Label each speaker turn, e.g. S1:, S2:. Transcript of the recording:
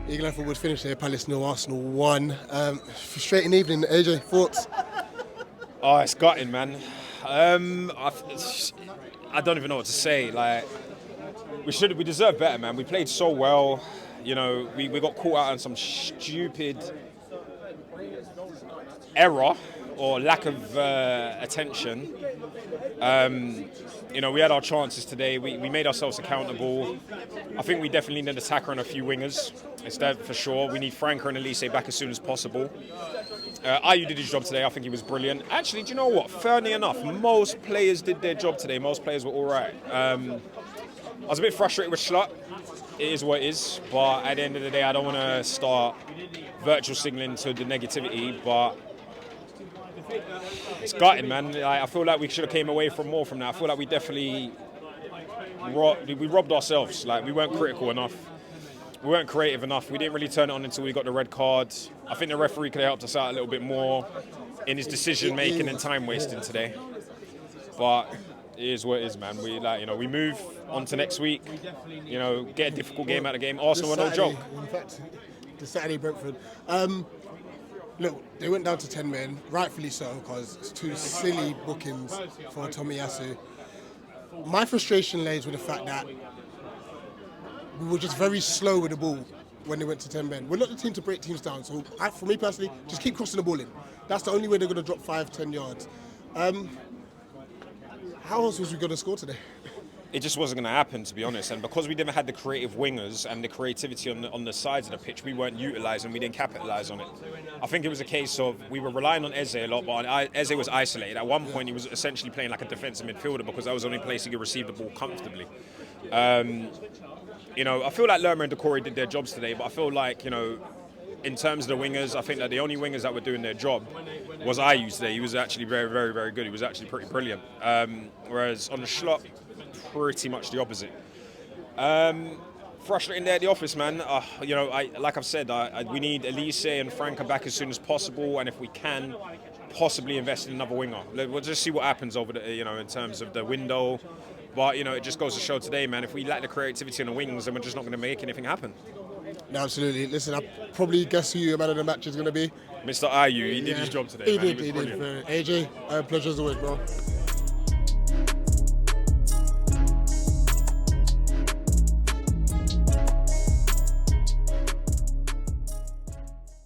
S1: England forward finished there, Palace 0, Arsenal 1. Frustrating evening, AJ, thoughts?
S2: Oh, it's gutting, man. I don't even know what to say. Like, we deserve better, man. We played so well. You know, we got caught out on some stupid error or lack of attention. You know, we had our chances today. We made ourselves accountable. I think we definitely need an attacker and a few wingers. Instead, for sure. We need Franco and Elise back as soon as possible. Ayew did his job today. I think he was brilliant. Actually, do you know what? Fairly enough, most players did their job today. Most players were all right. I was a bit frustrated with Schlott. It is what it is. But at the end of the day, I don't want to start virtual signaling to the negativity. But it's gutting, man. I feel like we should have came away from more from that. I feel like we definitely robbed ourselves. Like, we weren't critical enough. We weren't creative enough. We didn't really turn it on until we got the red card. I think the referee could have helped us out a little bit more in his decision making and time wasting today. But it is what it is, man. We move on to next week. You know, get a difficult game out of the game. Arsenal are no joke.
S1: In fact, the Saturday Brentford. Look, they went down to 10 men, rightfully so, because it's two silly bookings for Tomiyasu. My frustration lays with the fact that we were just very slow with the ball when they went to 10 men. We're not the team to break teams down, so for me personally, just keep crossing the ball in. That's the only way they're going to drop 5-10 yards. How else was we going to score today?
S2: It just wasn't going to happen, to be honest. And because we never had the creative wingers and the creativity on the sides of the pitch, we weren't utilising, we didn't capitalise on it. I think it was a case of we were relying on Eze a lot, but Eze was isolated. At one point, he was essentially playing like a defensive midfielder because that was the only place he could receive the ball comfortably. You know, I feel like Lerma and Decore did their jobs today, but I feel like, you know, in terms of the wingers, I think that the only wingers that were doing their job was Ayew today. He was actually very, very, very good. He was actually pretty brilliant. Whereas on the Schlott, pretty much the opposite. Frustrating day at the office, man. You know, like I've said, we need Elise and Franca back as soon as possible, and if we can, possibly invest in another winger. We'll just see what happens over the, you know, in terms of the window. But, you know, it just goes to show today, man, if we lack the creativity on the wings, then we're just not going to make anything happen.
S1: No, absolutely. Listen, I probably guess who your man of the match is going to be.
S2: Mr. Ayew, he did his job today.
S1: He did. AJ, pleasure as always, bro.